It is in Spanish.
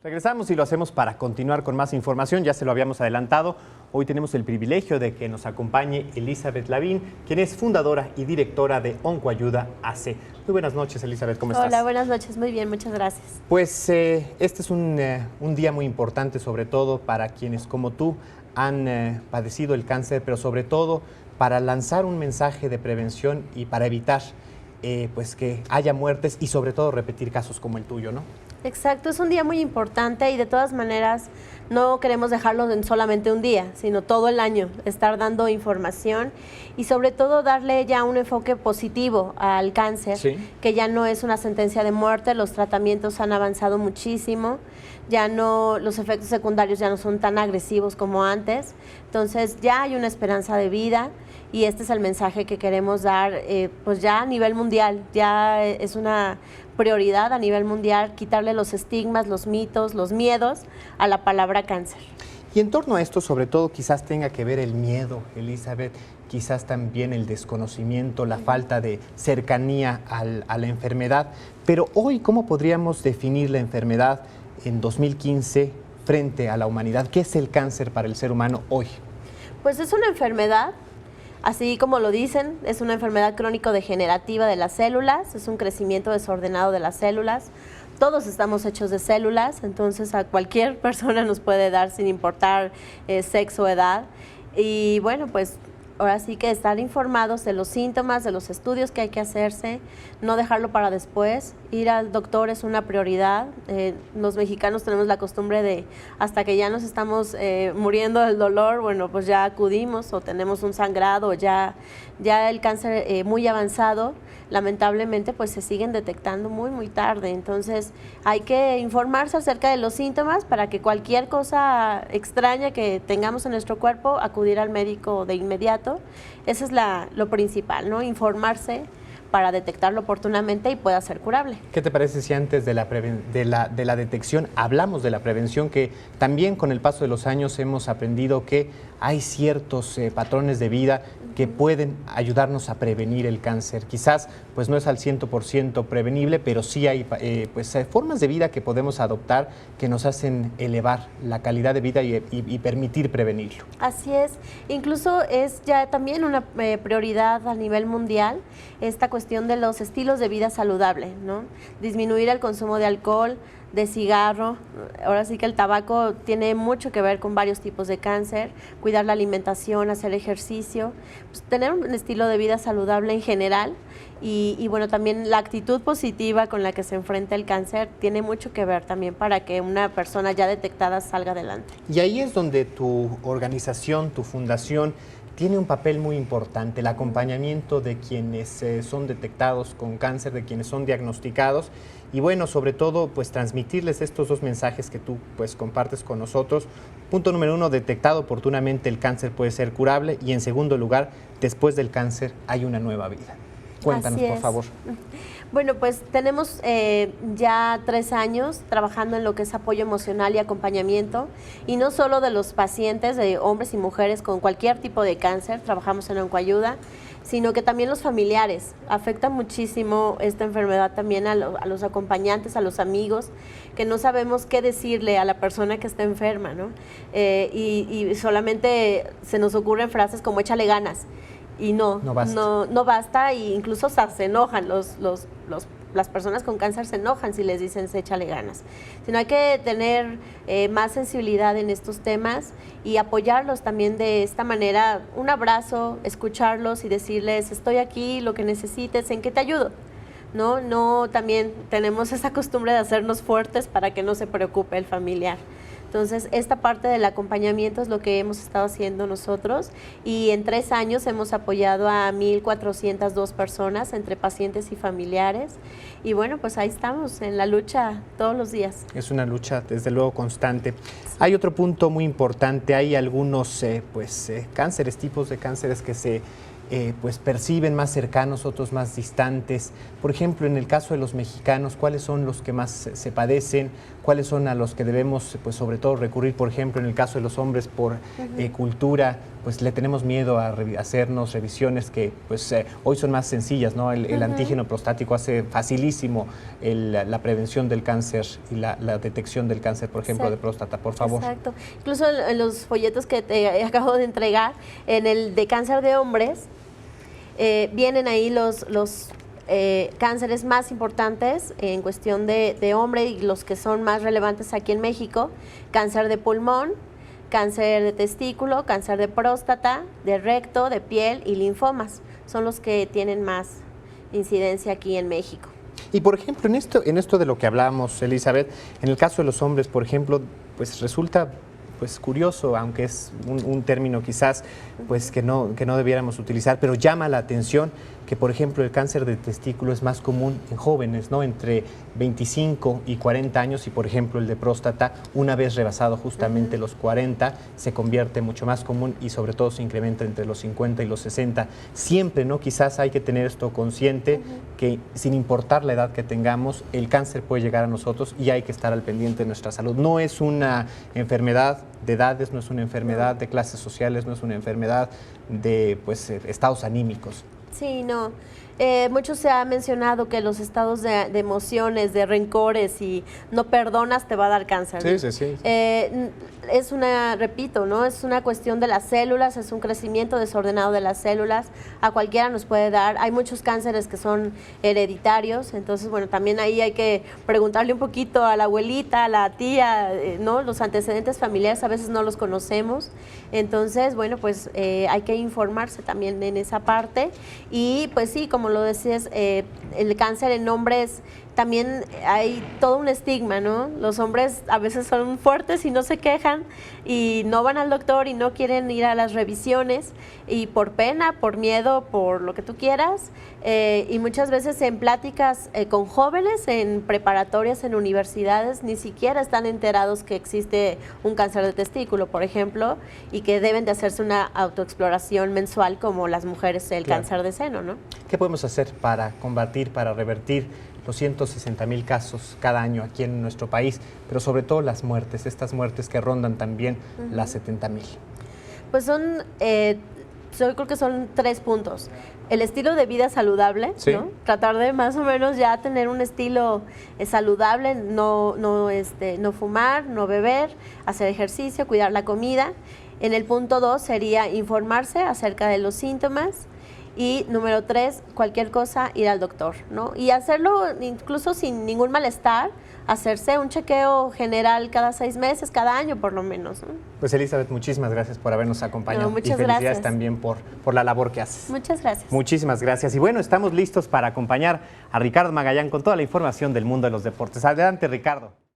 Regresamos y lo hacemos para continuar con más información, ya se lo habíamos adelantado. Hoy tenemos el privilegio de que nos acompañe Elizabeth Lavín, quien es fundadora y directora de Oncoayuda AC. Muy buenas noches, Elizabeth, ¿cómo estás? Hola, buenas noches, muy bien, muchas gracias. Pues este es un día muy importante, sobre todo para quienes como tú han padecido el cáncer, pero sobre todo para lanzar un mensaje de prevención y para evitar pues que haya muertes y sobre todo repetir casos como el tuyo, ¿no? Exacto, es un día muy importante y de todas maneras no queremos dejarlo en solamente un día, sino todo el año, estar dando información y sobre todo darle ya un enfoque positivo al cáncer, sí, que ya no es una sentencia de muerte, los tratamientos han avanzado muchísimo, ya no, los efectos secundarios ya no son tan agresivos como antes, entonces ya hay una esperanza de vida y este es el mensaje que queremos dar pues ya a nivel mundial, ya es una prioridad a nivel mundial, quitarle los estigmas, los mitos, los miedos a la palabra cáncer. Y en torno a esto, sobre todo, quizás tenga que ver el miedo, Elizabeth, quizás también el desconocimiento, la falta de cercanía a la enfermedad. Pero hoy, ¿cómo podríamos definir la enfermedad en 2015 frente a la humanidad? ¿Qué es el cáncer para el ser humano hoy? Pues es una enfermedad. Así como lo dicen, es una enfermedad crónico-degenerativa de las células, es un crecimiento desordenado de las células. Todos estamos hechos de células, entonces a cualquier persona nos puede dar sin importar sexo o edad. Y bueno, pues ahora sí que estar informados de los síntomas, de los estudios que hay que hacerse, no dejarlo para después. Ir al doctor es una prioridad. Los mexicanos tenemos la costumbre de hasta que ya nos estamos muriendo del dolor, bueno, pues ya acudimos o tenemos un sangrado o ya el cáncer muy avanzado, lamentablemente pues se siguen detectando muy tarde. Entonces hay que informarse acerca de los síntomas para que cualquier cosa extraña que tengamos en nuestro cuerpo, acudir al médico de inmediato. Eso es lo principal, ¿no? Informarse para detectarlo oportunamente y pueda ser curable. ¿Qué te parece si antes de la detección hablamos de la prevención, que también con el paso de los años hemos aprendido que hay ciertos patrones de vida que pueden ayudarnos a prevenir el cáncer? Quizás pues no es al 100% prevenible, pero sí hay formas de vida que podemos adoptar que nos hacen elevar la calidad de vida y permitir prevenirlo. Así es, incluso es ya también una prioridad a nivel mundial esta cuestión de los estilos de vida saludable, ¿no? Disminuir el consumo de alcohol, de cigarro. Ahora sí que el tabaco tiene mucho que ver con varios tipos de cáncer, cuidar la alimentación, hacer ejercicio, pues tener un estilo de vida saludable en general y bueno, también la actitud positiva con la que se enfrenta el cáncer tiene mucho que ver también para que una persona ya detectada salga adelante. Y ahí es donde tu organización, tu fundación, tiene un papel muy importante, el acompañamiento de quienes son detectados con cáncer, de quienes son diagnosticados y bueno, sobre todo, pues transmitirles estos dos mensajes que tú pues compartes con nosotros. Punto número 1, detectado oportunamente el cáncer puede ser curable y en segundo lugar, después del cáncer hay una nueva vida. Cuéntanos, por favor. Bueno, pues tenemos ya 3 años trabajando en lo que es apoyo emocional y acompañamiento, y no solo de los pacientes, de hombres y mujeres con cualquier tipo de cáncer, trabajamos en Oncoayuda, sino que también los familiares. Afecta muchísimo esta enfermedad también a los acompañantes, a los amigos, que no sabemos qué decirle a la persona que está enferma, ¿no? Y solamente se nos ocurren frases como échale ganas. Y no basta, e incluso hasta se enojan, las personas con cáncer se enojan si les dicen échale ganas. Sino hay que tener más sensibilidad en estos temas y apoyarlos también de esta manera, un abrazo, escucharlos y decirles estoy aquí, lo que necesites, ¿en qué te ayudo? No, también tenemos esa costumbre de hacernos fuertes para que no se preocupe el familiar. Entonces, esta parte del acompañamiento es lo que hemos estado haciendo nosotros y en 3 años hemos apoyado a 1,402 personas entre pacientes y familiares y bueno, pues ahí estamos en la lucha todos los días. Es una lucha desde luego constante. Sí. Hay otro punto muy importante, hay algunos cánceres, tipos de cánceres que se perciben más cercanos, otros más distantes. Por ejemplo, en el caso de los mexicanos, ¿cuáles son los que más se padecen? ¿Cuáles son a los que debemos, sobre todo, recurrir, por ejemplo, en el caso de los hombres por cultura? pues le tenemos miedo a hacernos revisiones que pues hoy son más sencillas, ¿no? El antígeno prostático hace facilísimo la prevención del cáncer y la detección del cáncer, por ejemplo, de próstata, por favor. Exacto. Incluso en los folletos que te acabo de entregar, en el de cáncer de hombres, vienen ahí los cánceres más importantes en cuestión de hombre y los que son más relevantes aquí en México: cáncer de pulmón, cáncer de testículo, cáncer de próstata, de recto, de piel y linfomas. Son los que tienen más incidencia aquí en México. Y por ejemplo, en esto de lo que hablamos, Elizabeth, en el caso de los hombres, por ejemplo, pues resulta pues curioso, aunque es un término quizás pues que no debiéramos utilizar, pero llama la atención que, por ejemplo, el cáncer de testículo es más común en jóvenes, ¿no? Entre 25 y 40 años, y por ejemplo el de próstata, una vez rebasado justamente los 40, se convierte mucho más común y sobre todo se incrementa entre los 50 y los 60. Siempre, ¿no? Quizás hay que tener esto consciente, que sin importar la edad que tengamos, el cáncer puede llegar a nosotros y hay que estar al pendiente de nuestra salud. No es una enfermedad de edades, no es una enfermedad de clases sociales, no es una enfermedad de pues estados anímicos. Sí, no. Mucho se ha mencionado que los estados de emociones, de rencores y no perdonas te va a dar cáncer. Sí. Es repito, ¿no? Es una cuestión de las células, es un crecimiento desordenado de las células. A cualquiera nos puede dar. Hay muchos cánceres que son hereditarios, entonces, bueno, también ahí hay que preguntarle un poquito a la abuelita, a la tía, ¿no? Los antecedentes familiares a veces no los conocemos. Entonces, bueno, pues hay que informarse también en esa parte. Y pues sí, como lo decías, el cáncer en hombres también hay todo un estigma, ¿no? Los hombres a veces son fuertes y no se quejan y no van al doctor y no quieren ir a las revisiones, y por pena, por miedo, por lo que tú quieras, y muchas veces en pláticas con jóvenes, en preparatorias, en universidades, ni siquiera están enterados que existe un cáncer de testículo, por ejemplo, y que deben de hacerse una autoexploración mensual como las mujeres el cáncer de seno, ¿no? ¿Qué podemos hacer para combatir, para revertir los 160,000 casos cada año aquí en nuestro país, pero sobre todo las muertes, estas muertes que rondan también las 70,000? Pues yo creo que son 3 puntos. El estilo de vida saludable, sí, ¿no? Tratar de más o menos ya tener un estilo saludable, no fumar, no beber, hacer ejercicio, cuidar la comida. En el punto 2 sería informarse acerca de los síntomas. Y número 3, cualquier cosa, ir al doctor, ¿no? Y hacerlo incluso sin ningún malestar, hacerse un chequeo general cada 6 meses, cada año por lo menos, ¿no? Pues Elizabeth, muchísimas gracias por habernos acompañado. No, muchas y felicidades gracias también por la labor que haces. Muchas gracias. Muchísimas gracias. Y bueno, estamos listos para acompañar a Ricardo Magallán con toda la información del mundo de los deportes. Adelante, Ricardo.